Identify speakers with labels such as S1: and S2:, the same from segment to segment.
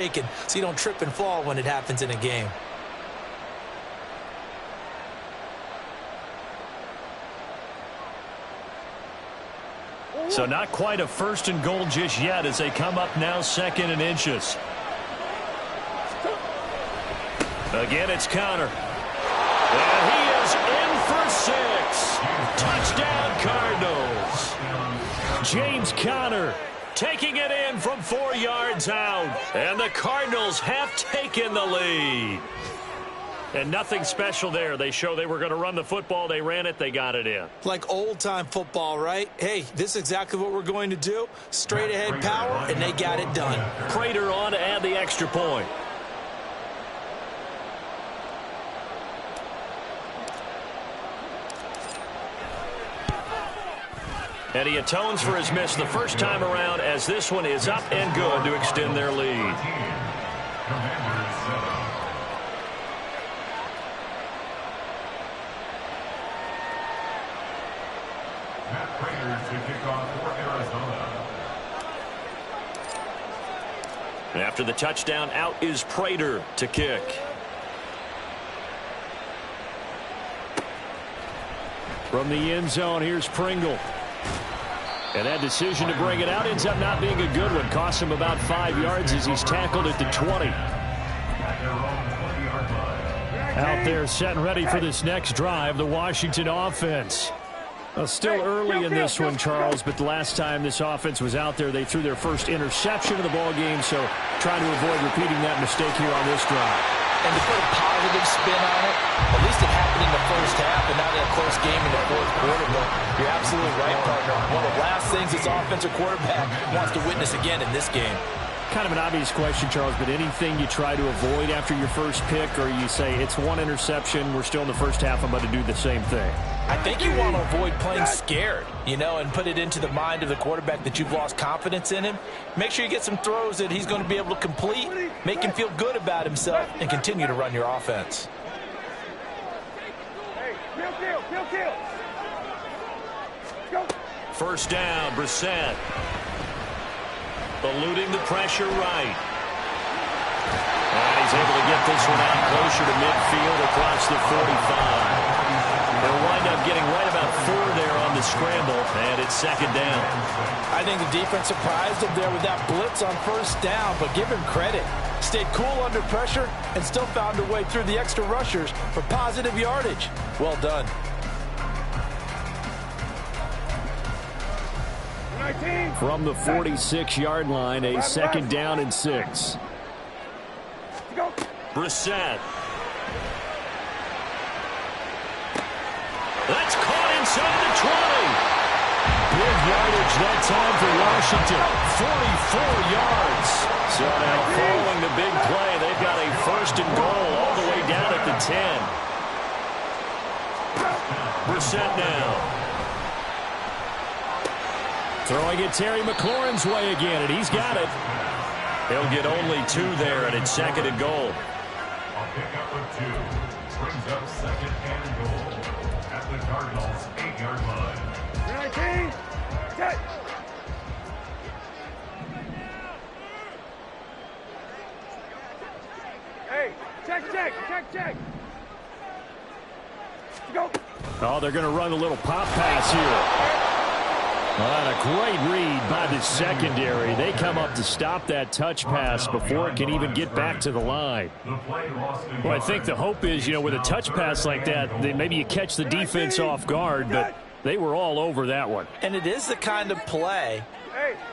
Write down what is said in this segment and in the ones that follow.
S1: so you don't trip and fall when it happens in a game.
S2: So not quite a 1st and goal just yet as they come up now 2nd and inches. Again, it's Conner. And he is in for 6. Touchdown, Cardinals. James Conner taking it in from 4 yards out. And the Cardinals have taken the lead. And nothing special there. They show they were going to run the football. They ran it. They got it in.
S1: Like old-time football, right? Hey, this is exactly what we're going to do. Straight-ahead power, and they got it done.
S2: Prater on to add the extra point. And he atones for his miss the first time around as this one is up and good to extend their lead. After the touchdown, out is Prater to kick. From the end zone, here's Pringle. And that decision to bring it out ends up not being a good one. Costs him about 5 yards as he's tackled at the 20. Out there set and ready for this next drive, the Washington offense. Well, still early in this one, Charles, but the last time this offense was out there, they threw their first interception of the ball game, so trying to avoid repeating that mistake here on this drive.
S1: And to put a positive spin on it, at least it happened in the first half and not in a close game in the fourth quarter. But you're absolutely right, partner. One of the last things this offensive quarterback wants to witness again in this game.
S2: Kind of an obvious question, Charles, but anything you try to avoid after your first pick, or you say it's one interception, we're still in the first half, I'm about to do the same thing?
S1: I think you want to avoid playing scared, and put it into the mind of the quarterback that you've lost confidence in him. Make sure you get some throws that he's going to be able to complete, make him feel good about himself, and continue to run your offense.
S2: First down, Brissett. Eluding the pressure right. And he's able to get this one out closer to midfield across the 45. They'll wind up getting right about 4 there on the scramble, and it's 2nd down.
S1: I think the defense surprised him there with that blitz on first down, but give him credit. Stayed cool under pressure and still found a way through the extra rushers for positive yardage. Well done.
S2: From the 46-yard line, a 2nd down and 6. Brissett. That's caught inside the 20. Big yardage that time for Washington. 44 yards. So now following the big play, they've got a 1st and goal all the way down at the 10. Brissett now. Throwing it Terry McLaurin's way again, and he's got it. He'll get only 2 there, and it's 2nd and goal.
S3: A pickup of 2 brings up 2nd and goal at the Cardinals' 8-yard line. 19, check. Hey, check. Go.
S2: Oh, they're going to run a little pop pass here. And a great read by the secondary. They come up to stop that touch pass before it can even get back to the line. Well, I think the hope is, with a touch pass like that, maybe you catch the defense off guard, but they were all over that one.
S1: And it is the kind of play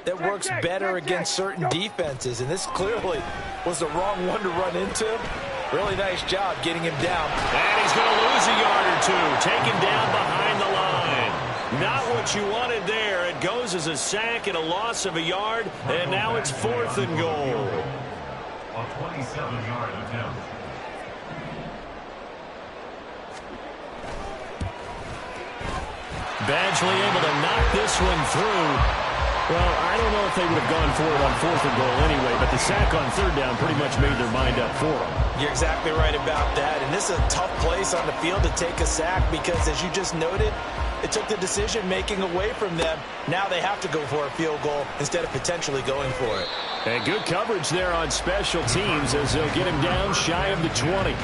S1: that works better against certain defenses, and this clearly was the wrong one to run into. Really nice job getting him down.
S2: And he's going to lose a yard or 2, taken down behind the line. Not what you wanted there. It goes as a sack and a loss of a yard, and now it's 4th and goal.
S3: A 27-yard attempt.
S2: Badgley able to knock this one through. Well, I don't know if they would have gone for it on 4th and goal anyway, but the sack on 3rd down pretty much made their mind up for them.
S1: You're exactly right about that, and this is a tough place on the field to take a sack because, as you just noted, it took the decision-making away from them. Now they have to go for a field goal instead of potentially going for it.
S2: And good coverage there on special teams as they'll get him down shy of the 20.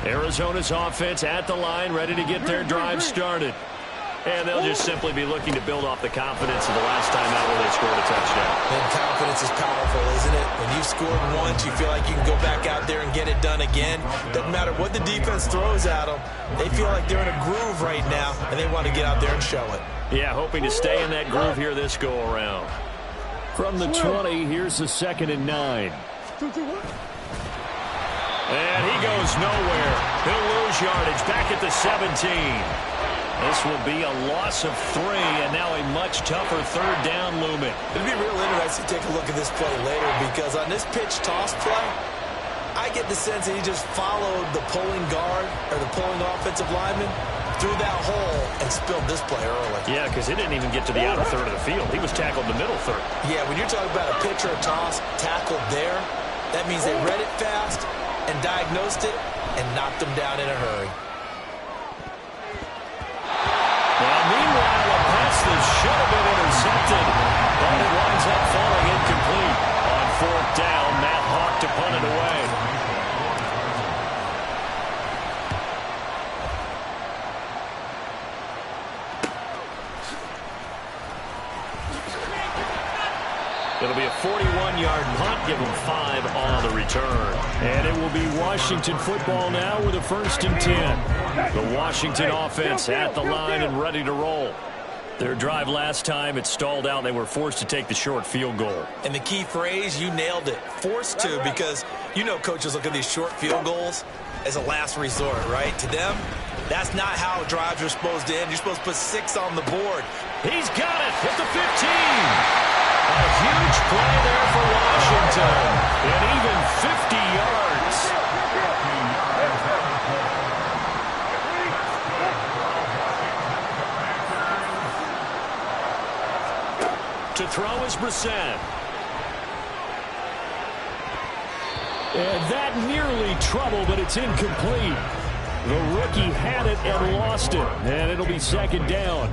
S2: Arizona's offense at the line, ready to get their drive started. And they'll just simply be looking to build off the confidence of the last time out where they scored a touchdown.
S1: And confidence is powerful, isn't it? When you've scored once, you feel like you can go back out there and get it done again. Doesn't matter what the defense throws at them. They feel like they're in a groove right now, and they want to get out there and show it.
S2: Yeah, hoping to stay in that groove here this go-around. From the 20, here's the 2nd and 9. And he goes nowhere. He'll lose yardage back at the 17. This will be a loss of 3, and now a much tougher 3rd down looming.
S1: It'll be real interesting to take a look at this play later, because on this pitch toss play, I get the sense that he just followed the pulling guard or the pulling offensive lineman through that hole and spilled this play early.
S2: Yeah, because it didn't even get to the outer third of the field. He was tackled in the middle third.
S1: Yeah, when you're talking about a pitch or a toss tackled there, that means they read it fast and diagnosed it and knocked him down in a hurry.
S2: Well, meanwhile, a pass that should have been intercepted, but it winds up falling incomplete. On 4th down, Matt Hawk to punt it away. It'll be a 41-yard punt, give them 5 on the return. And it will be Washington football now with a 1st and 10. The Washington offense at the line and ready to roll. Their drive last time, it stalled out. They were forced to take the short field goal.
S1: And the key phrase, you nailed it, forced to, because you know coaches look at these short field goals as a last resort, right? To them, that's not how drives are supposed to end. You're supposed to put 6 on the board.
S2: He's got it at the 15. A huge play there for Washington, and even 50 yards. To throw is Brissett. And that nearly trouble, but it's incomplete. The rookie had it and lost it, and it'll be 2nd down.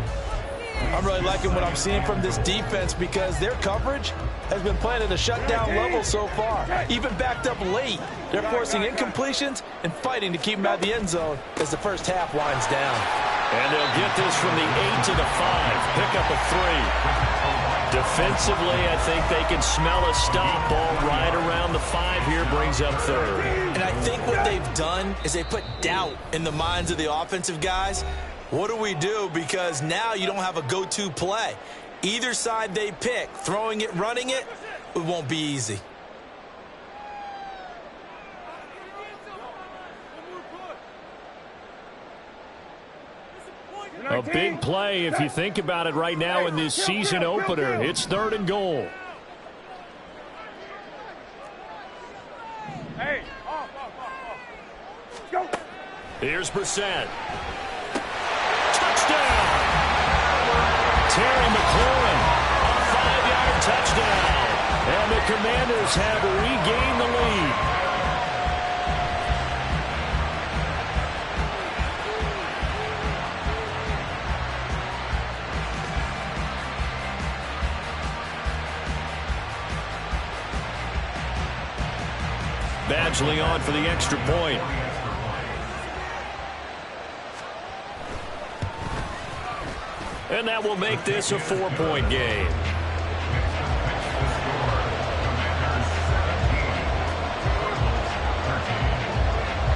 S1: I'm really liking what I'm seeing from this defense, because their coverage has been playing at a shutdown level so far. Even backed up late, they're forcing incompletions and fighting to keep them out of the end zone as the first half winds down.
S2: And they'll get this from the 8 to the 5. Pick up a 3. Defensively, I think they can smell a stop. Ball right around the 5 here, brings up 3rd.
S1: And I think what they've done is they put doubt in the minds of the offensive guys. What do we do? Because now you don't have a go-to play. Either side they pick, throwing it, running it, it won't be easy.
S2: A big play if you think about it right now in this season opener. It's 3rd and goal. Here's Brissett. Touchdown! Terry McLaurin, a 5-yard touchdown. And the Commanders have regained the lead. Badgley on for the extra point. And that will make this a 4-point game.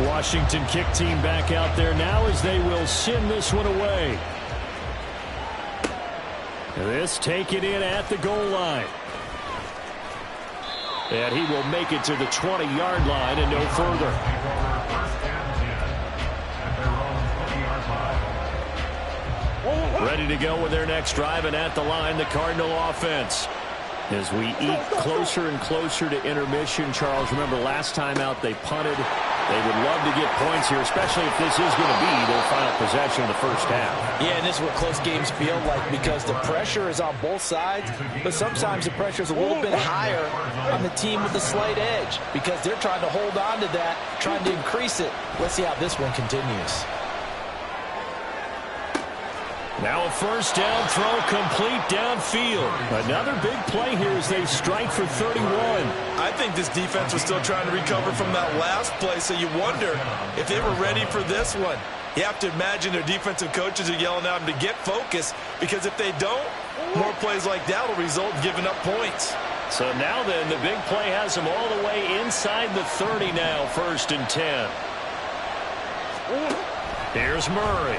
S2: Washington kick team back out there now as they will send this one away. This taken in at the goal line. And he will make it to the 20-yard line and no further. Ready to go with their next drive, and at the line, the Cardinal offense. As we eke closer and closer to intermission, Charles, remember last time out they punted They would love to get points here, especially if this is going to be their final possession of the first half.
S1: Yeah, and this is what close games feel like because the pressure is on both sides, but sometimes the pressure is a little bit higher on the team with the slight edge because they're trying to hold on to that, trying to increase it. Let's see how this one continues.
S2: Now a first down throw complete downfield. Another big play here as they strike for 31.
S1: I think this defense was still trying to recover from that last play, so you wonder if they were ready for this one. You have to imagine their defensive coaches are yelling at them to get focused because if they don't, more plays like that will result in giving up points.
S2: So now then, the big play has them all the way inside the 30 now, 1st and 10. Here's Murray.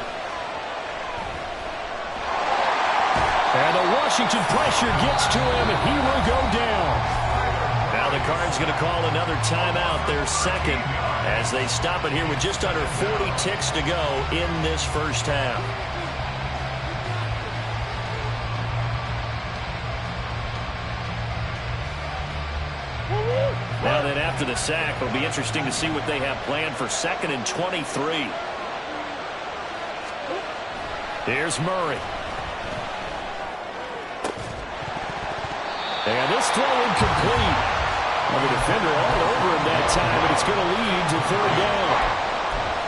S2: And the Washington pressure gets to him, and he will go down. Now the Cards going to call another timeout, their second, as they stop it here with just under 40 ticks to go in this first half. Now then, after the sack, it'll be interesting to see what they have planned for 2nd and 23. Here's Murray. And this throw incomplete. Well, the defender all over him that time, but it's going to lead to 3rd down.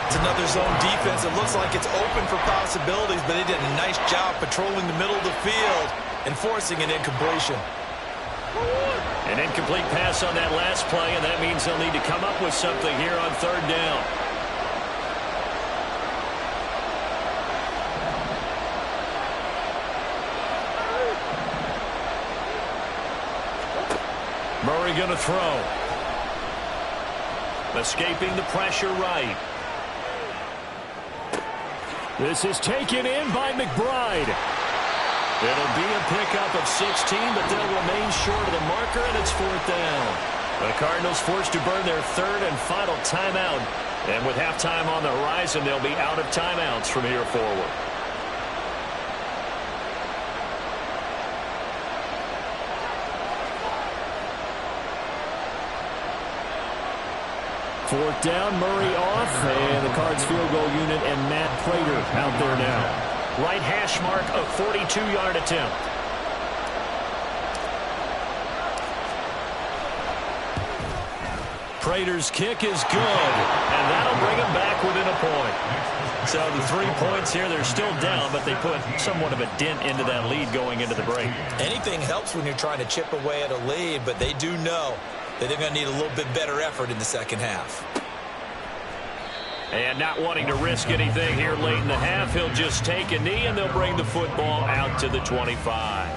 S1: It's another zone defense. It looks like it's open for possibilities, but they did a nice job patrolling the middle of the field and forcing an incompletion.
S2: An incomplete pass on that last play, and that means they'll need to come up with something here on 3rd down. Murray going to throw. Escaping the pressure right. This is taken in by McBride. It'll be a pickup of 16, but they'll remain short of the marker, and it's 4th down. The Cardinals forced to burn their 3rd and final timeout. And with halftime on the horizon, they'll be out of timeouts from here forward. Fourth down, Murray off, and the Cards field goal unit and Matt Prater out there now. Right hash mark, a 42-yard attempt. Prater's kick is good, and that'll bring him back within a point. So the 3 points here, they're still down, but they put somewhat of a dent into that lead going into the break.
S1: Anything helps when you're trying to chip away at a lead, but they do know that they're going to need a little bit better effort in the second half.
S2: And not wanting to risk anything here late in the half, he'll just take a knee, and they'll bring the football out to the 25.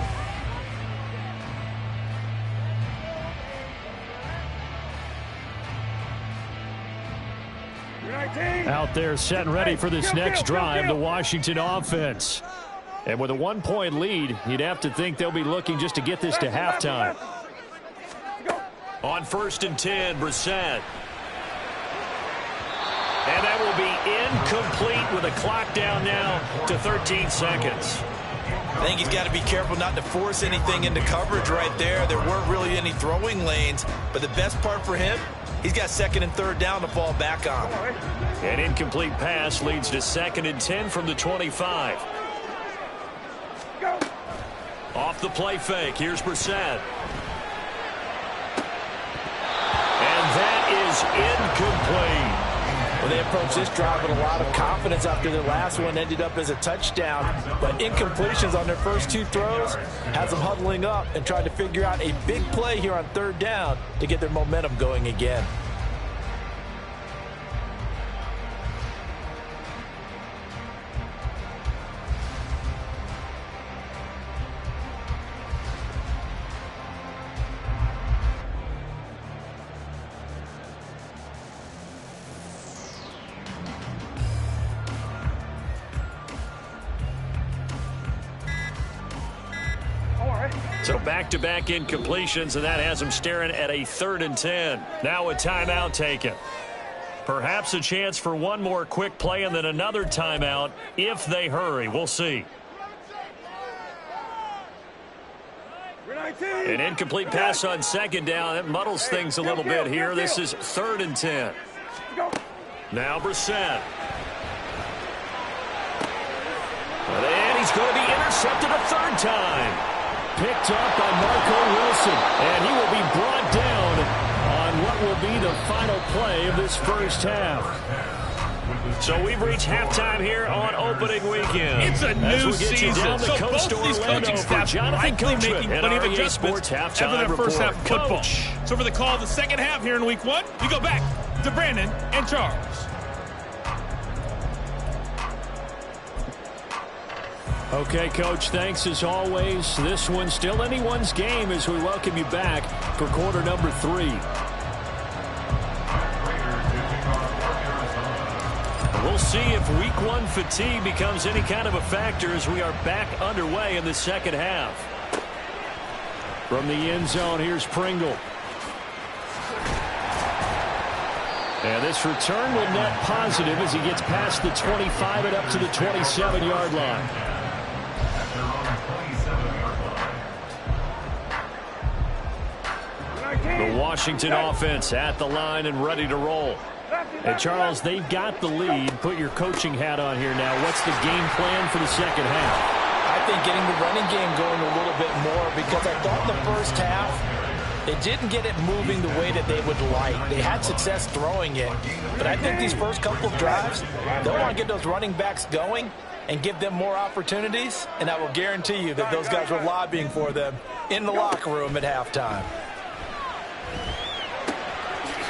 S2: Out there set and ready for this next drive, the Washington offense. And with a 1-point lead, you'd have to think they'll be looking just to get this to halftime. On 1st and 10, Brissett. And that will be incomplete with a clock down now to 13 seconds.
S1: I think he's got to be careful not to force anything into coverage right there. There weren't really any throwing lanes, but the best part for him, he's got 2nd and 3rd down to fall back on.
S2: An incomplete pass leads to 2nd and 10 from the 25. Off the play fake, here's Brissett. And that is incomplete.
S1: Well, they approached this drive with a lot of confidence after their last one ended up as a touchdown. But incompletions on their first 2 throws has them huddling up and trying to figure out a big play here on 3rd down to get their momentum going again.
S2: So back-to-back incompletions, and that has them staring at a 3rd and 10. Now a timeout taken. Perhaps a chance for one more quick play and then another timeout if they hurry. We'll see. An incomplete pass on 2nd down. That muddles things a little bit here. This is 3rd and 10. Now Brissett. And he's going to be intercepted a third time. Picked up by Marco Wilson. And he will be brought down on what will be the final play of this first half. So we've reached halftime here on opening weekend.
S4: It's a new season, so both these coaching staffs are likely making plenty of adjustments after their first half of football. So for the call of the second half here in week one, we go back to Brandon and Charles.
S2: Okay, Coach, thanks as always. This one's still anyone's game as we welcome you back for quarter number 3. We'll see if week 1 fatigue becomes any kind of a factor as we are back underway in the second half. From the end zone, here's Pringle. And this return will net positive as he gets past the 25 and up to the 27-yard line. The Washington offense at the line and ready to roll. And, Charles, they've got the lead. Put your coaching hat on here now. What's the game plan for the second half?
S1: I think getting the running game going a little bit more, because I thought in the first half they didn't get it moving the way that they would like. They had success throwing it, but I think these first couple of drives, they'll want to get those running backs going and give them more opportunities, and I will guarantee you that those guys were lobbying for them in the locker room at halftime.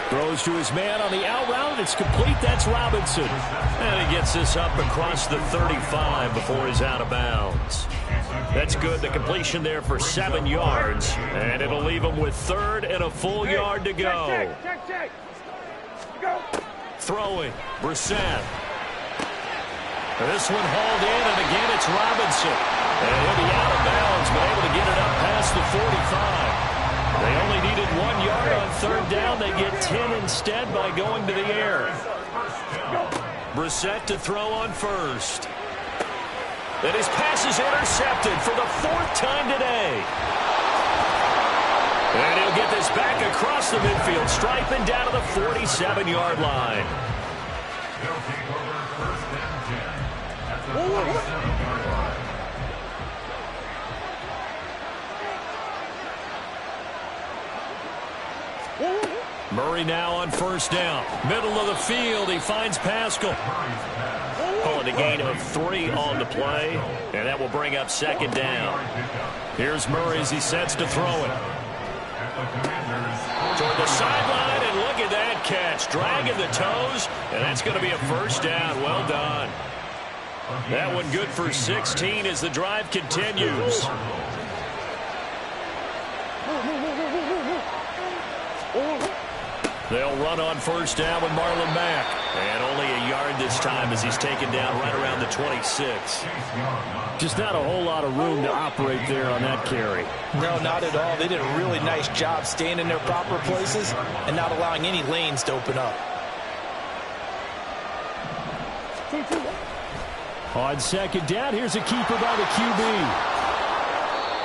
S2: Throws to his man on the out route. It's complete. That's Robinson. And he gets this up across the 35 before he's out of bounds. That's good. The completion there for 7 yards. And it'll leave him with third and a full yard to go. Throwing. Brissett. This one hauled in, and again it's Robinson. And he'll be out of bounds, but able to get it up past the 45. They only needed 1 yard on third down. They get 10 instead by going to the air. Brissett to throw on first. And his pass is intercepted for the 4th time today. And he'll get this back across the midfield stripe and down to the 47-yard line.
S3: They'll take over first and 10 at the 47-yard line.
S2: Murray now on first down. Middle of the field. He finds Pascal. Calling a gain of 3 on the play. And that will bring up second down. Here's Murray as he sets to throw it. Toward the sideline, and look at that catch. Dragging the toes. And that's going to be a first down. Well done. That one good for 16 as the drive continues. They'll run on first down with Marlon Mack. And only a yard this time as he's taken down right around the 26. Just not a whole lot of room to operate there on that carry.
S1: No, not at all. They did a really nice job staying in their proper places and not allowing any lanes to open up.
S2: On second down, here's a keeper by the QB.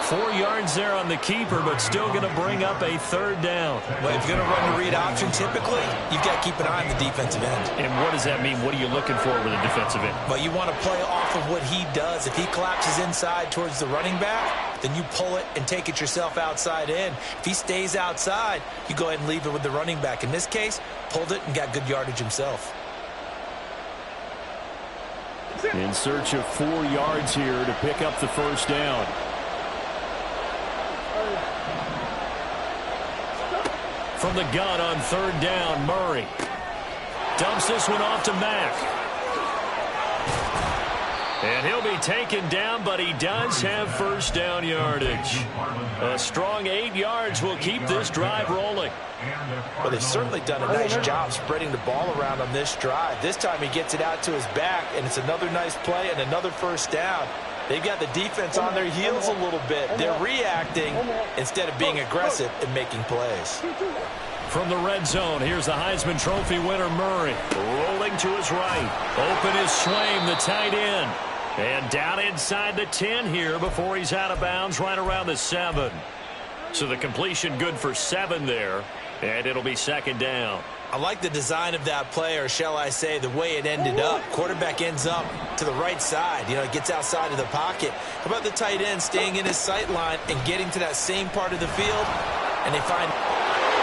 S2: 4 yards there on the keeper, but still going to bring up a third down.
S1: Well, if you're going to run the read option, typically, you've got to keep an eye on the defensive end.
S2: And what does that mean? What are you looking for with a defensive end?
S1: Well, you want to play off of what he does. If he collapses inside towards the running back, then you pull it and take it yourself outside in. If he stays outside, you go ahead and leave it with the running back. In this case, pulled it and got good yardage himself.
S2: In search of 4 yards here to pick up the first down. From the gun on third down, Murray dumps this one off to Mack. And he'll be taken down, but he does have first down yardage. A strong 8 yards will keep this drive rolling.
S1: Well, they've certainly done a nice job spreading the ball around on this drive. This time he gets it out to his back, and it's another nice play and another first down. They've got the defense on their heels a little bit. They're reacting instead of being aggressive and making plays.
S2: From the red zone, here's the Heisman Trophy winner, Murray. Rolling to his right. Open is Swaim, the tight end. And down inside the 10 here before he's out of bounds right around the 7. So the completion good for 7 there. And it'll be second down.
S1: I like the design of that play, or shall I say the way it ended up. Quarterback ends up to the right side. It gets outside of the pocket. How about the tight end staying in his sight line and getting to that same part of the field? And they find...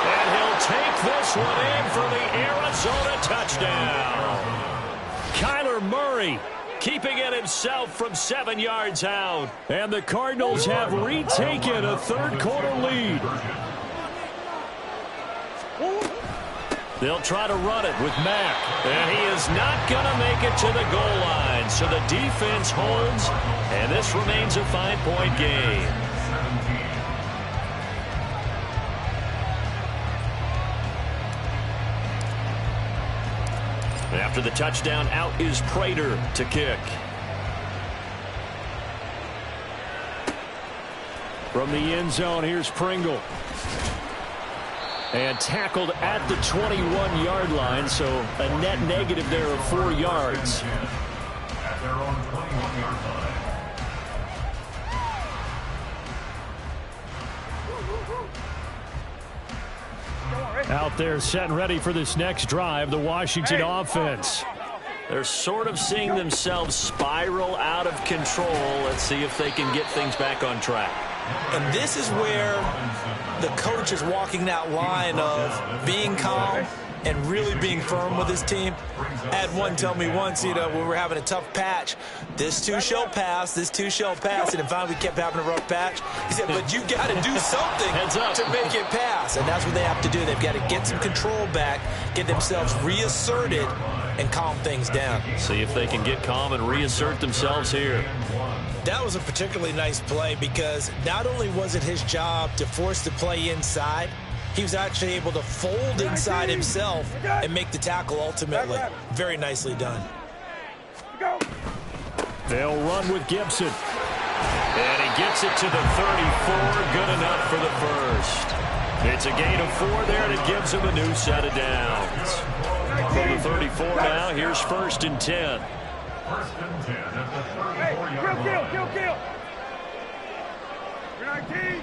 S2: And he'll take this one in for the Arizona touchdown. Kyler Murray keeping it himself from 7 yards out. And the Cardinals have retaken a third-quarter lead. They'll try to run it with Mack. And he is not going to make it to the goal line. So the defense holds, and this remains a 5-point game. After the touchdown, out is Prater to kick. From the end zone, here's Pringle. And tackled at the 21-yard line, so a net negative there of 4 yards.
S3: At their own 21-yard line.
S2: Out there set and ready for this next drive, the Washington offense. They're sort of seeing themselves spiral out of control. Let's see if they can get things back on track.
S1: And this is where the coach is walking that line of being calm and really being firm with his team. I had one tell me once, when we were having a tough patch, this too shall pass, this too shall pass, and finally we kept having a rough patch. He said, but you got to do something to make it pass, and that's what they have to do. They've got to get some control back, get themselves reasserted, and calm things down.
S2: See if they can get calm and reassert themselves here.
S1: That was a particularly nice play because not only was it his job to force the play inside, he was actually able to fold inside himself and make the tackle ultimately. Very nicely done.
S2: They'll run with Gibson. And he gets it to the 34. Good enough for the first. It's a gain of 4 there, and it gives him a new set of downs. From the 34 now, here's 1st and 10.
S3: 1st and 10 at the 34-yard line.
S5: Kill. You're 19.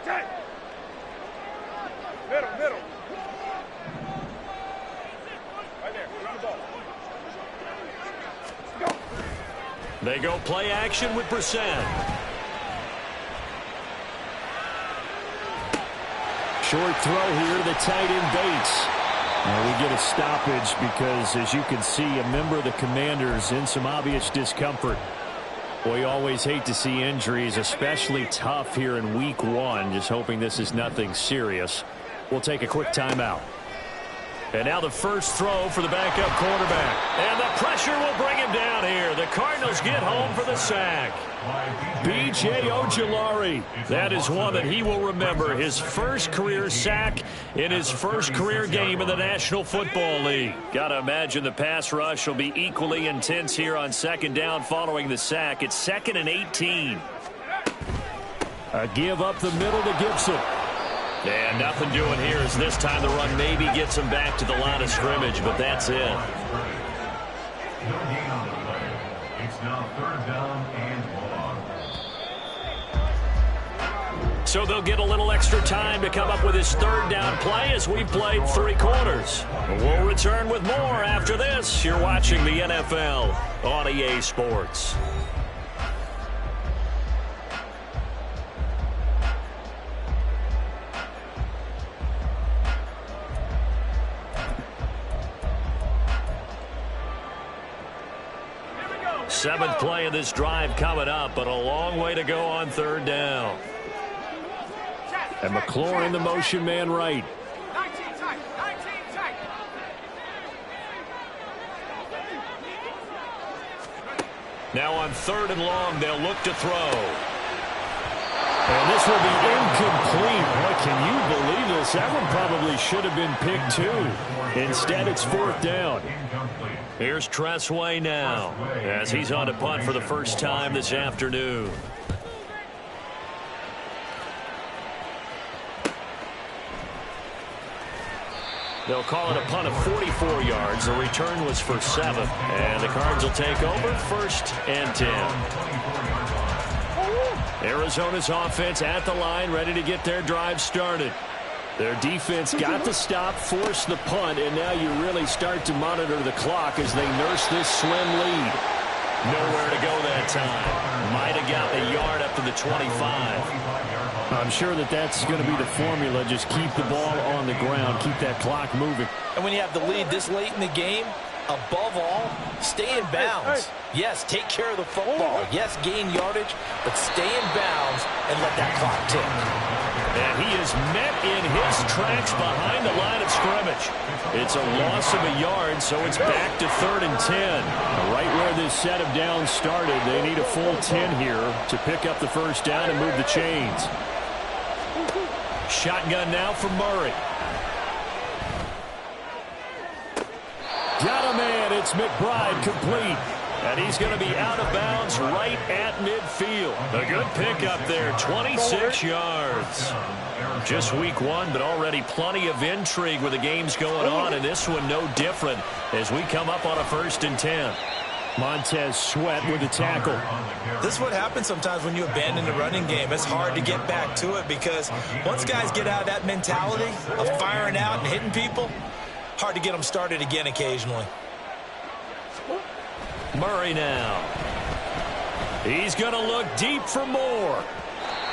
S5: Check. Middle. Right there. Run the ball. Go.
S2: They go play action with Brissett. Short throw here, the tight end Bates. Well, we get a stoppage because, as you can see, a member of the Commanders in some obvious discomfort. We always hate to see injuries, especially tough here in week 1. Just hoping this is nothing serious. We'll take a quick timeout. And now the first throw for the backup quarterback. And the pressure will bring him down here. The Cardinals get home for the sack. B.J. Ojulari. That is one that he will remember. His first career sack in his first career game in the National Football League. Got to imagine the pass rush will be equally intense here on 2nd down following the sack. It's 2nd and 18. A give up the middle to Gibson. And nothing doing here as this time the run maybe gets him back to the line of scrimmage, but that's it.
S3: No gain on the play. It's now 3rd down and long.
S2: So they'll get a little extra time to come up with his 3rd down play as we've played 3 quarters. We'll return with more after this. You're watching the NFL on EA Sports. Seventh play of this drive coming up, but a long way to go on 3rd down. And McLaurin in the motion man right.
S5: 19 tight.
S2: Now on 3rd and long, they'll look to throw. And this will be incomplete. Boy, can you believe this? That one probably should have been picked too. Instead, it's 4th down. Here's Tressway now as he's on to punt for the first time this afternoon. They'll call it a punt of 44 yards. The return was for 7. And the Cards will take over 1st and 10. Arizona's offense at the line, ready to get their drive started. Their defense got the stop, forced the punt, and now you really start to monitor the clock as they nurse this slim lead. Nowhere to go that time. Might have got the yard up to the 25.
S6: I'm sure that's going to be the formula. Just keep the ball on the ground. Keep that clock moving.
S1: And when you have the lead this late in the game, above all, stay in bounds. Yes, take care of the football. Yes, gain yardage, but stay in bounds and let that clock tick.
S2: And he is met in his tracks behind the line of scrimmage. It's a loss of a yard, so it's back to 3rd and 10.
S6: Right where this set of downs started, they need a full 10 here to pick up the first down and move the chains.
S2: Shotgun now for Murray. Got a man. It's McBride complete. And he's going to be out of bounds right at midfield. A good pickup there, 26 yards. Just week 1, but already plenty of intrigue with the games going on, and this one no different as we come up on a 1st and 10.
S6: Montez Sweat with the tackle.
S1: This is what happens sometimes when you abandon the running game. It's hard to get back to it because once guys get out of that mentality of firing out and hitting people, hard to get them started again occasionally.
S2: Murray now. He's going to look deep for more.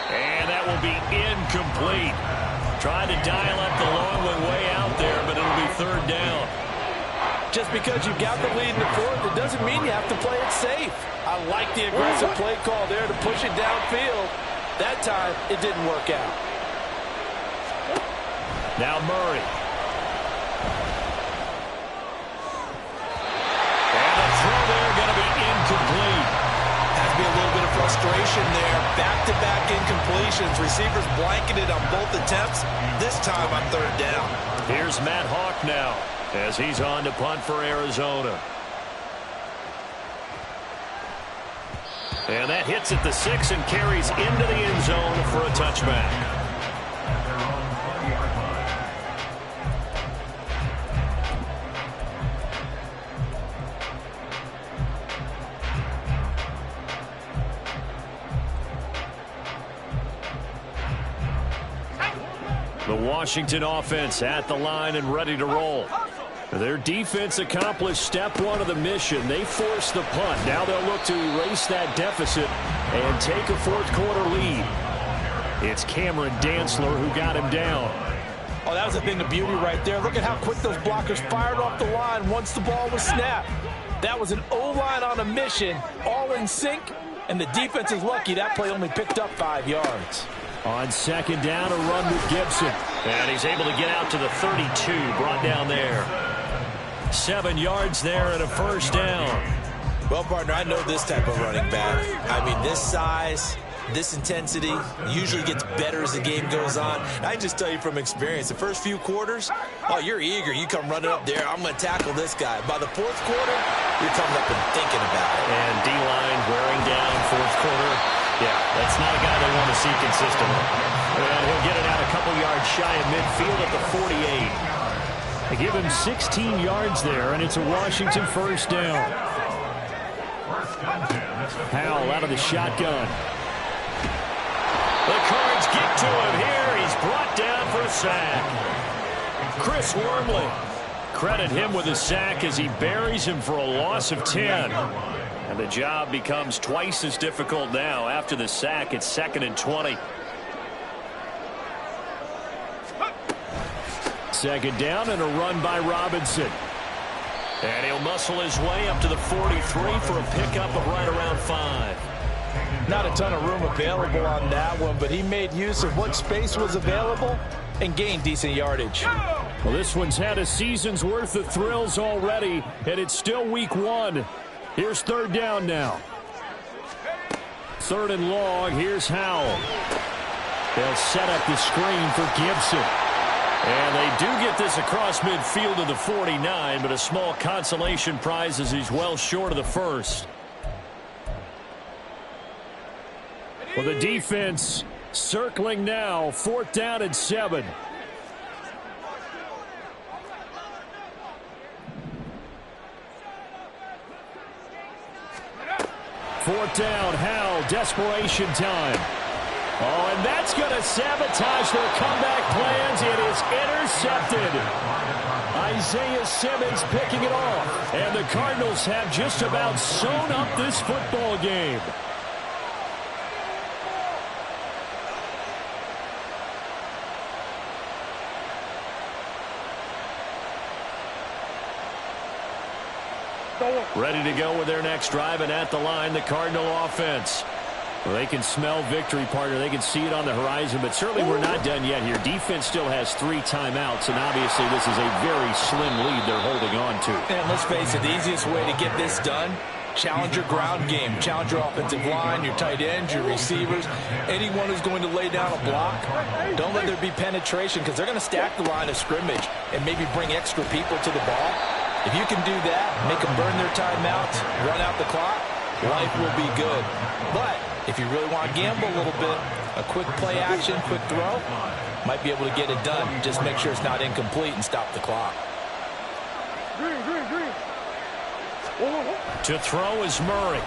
S2: And that will be incomplete. Trying to dial up the long one way out there, but it'll be 3rd down.
S1: Just because you've got the lead in the 4th, it doesn't mean you have to play it safe. I like the aggressive play call there to push it downfield. That time, it didn't work out.
S2: Now Murray. Incomplete.
S1: Has to be a little bit of frustration there. Back-to-back incompletions. Receivers blanketed on both attempts. This time on 3rd down.
S2: Here's Matt Hawk now as he's on to punt for Arizona. And that hits at the 6 and carries into the end zone for a touchback. The Washington offense at the line and ready to roll. Their defense accomplished step 1 of the mission. They forced the punt. Now they'll look to erase that deficit and take a 4th quarter lead. It's Cameron Dantzler who got him down.
S1: Oh, that was a thing of beauty right there. Look at how quick those blockers fired off the line once the ball was snapped. That was an O-line on a mission, all in sync, and the defense is lucky that play only picked up 5 yards.
S6: On 2nd down, a run with Gibson.
S2: And he's able to get out to the 32, brought down there. 7 yards there and a 1st down.
S1: Well, partner, I know this type of running back. I mean, this size, this intensity usually gets better as the game goes on. And I just tell you from experience, the first few quarters, oh, you're eager. You come running up there, I'm going to tackle this guy. By the 4th quarter, you're coming up and thinking about it.
S2: And D-line wearing down 4th quarter. Yeah, that's not a guy they want to see consistently. And he'll get it out a couple yards shy of midfield at the 48.
S6: They give him 16 yards there, and it's a Washington 1st down. Howell out of the shotgun.
S2: The Cards get to him here. He's brought down for a sack. Chris Wormley. Credit him with a sack as he buries him for a loss of 10. And the job becomes twice as difficult now. After the sack, it's 2nd and 20.
S6: 2nd down and a run by Robinson.
S2: And he'll muscle his way up to the 43 for a pickup of right around 5.
S1: Not a ton of room available on that one, but he made use of what space was available and gained decent yardage.
S6: Well, this one's had a season's worth of thrills already, and it's still week 1. Here's 3rd down now. 3rd and long. Here's Howell. They'll set up the screen for Gibson.
S2: And they do get this across midfield to the 49, but a small consolation prize as he's well short of the 1st.
S6: Well, the defense circling now. 4th down and 7. 4th down, Howell, desperation time. Oh, and that's going to sabotage their comeback plans. It is intercepted. Isaiah Simmons picking it off. And the Cardinals have just about sewn up this football game. Ready to go with their next drive, and at the line, the Cardinal offense. Well, they can smell victory, partner. They can see it on the horizon, but certainly we're not done yet here. Defense still has 3 timeouts, and obviously this is a very slim lead they're holding on to.
S1: And let's face it, the easiest way to get this done, challenge your ground game. Challenge your offensive line, your tight ends, your receivers, anyone who's going to lay down a block. Don't let there be penetration because they're going to stack the line of scrimmage and maybe bring extra people to the ball. If you can do that, make them burn their timeouts, run out the clock, life will be good. But if you really want to gamble a little bit, a quick play action, quick throw, might be able to get it done. Just make sure it's not incomplete and stop the clock.
S6: To throw is Murray.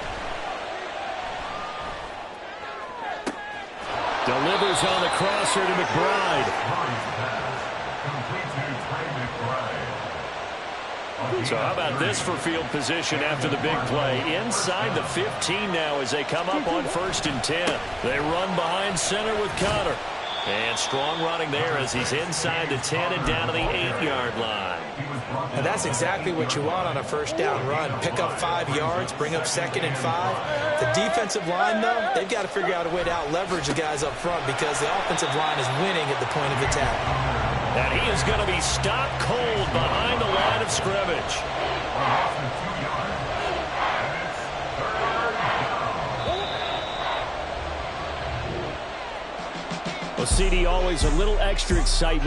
S6: Delivers on the crosser to McBride. So how about this for field position after the big play? Inside the 15 now as they come up on 1st and 10. They run behind center with Conner. And strong running there as he's inside the 10 and down to the 8-yard line.
S1: And that's exactly what you want on a first down run. Pick up 5 yards, bring up 2nd and 5. The defensive line, though, they've got to figure out a way to out-leverage the guys up front because the offensive line is winning at the point of attack.
S2: And he is going to be stopped cold behind the line of scrimmage.
S6: Well, CD, always a little extra excitement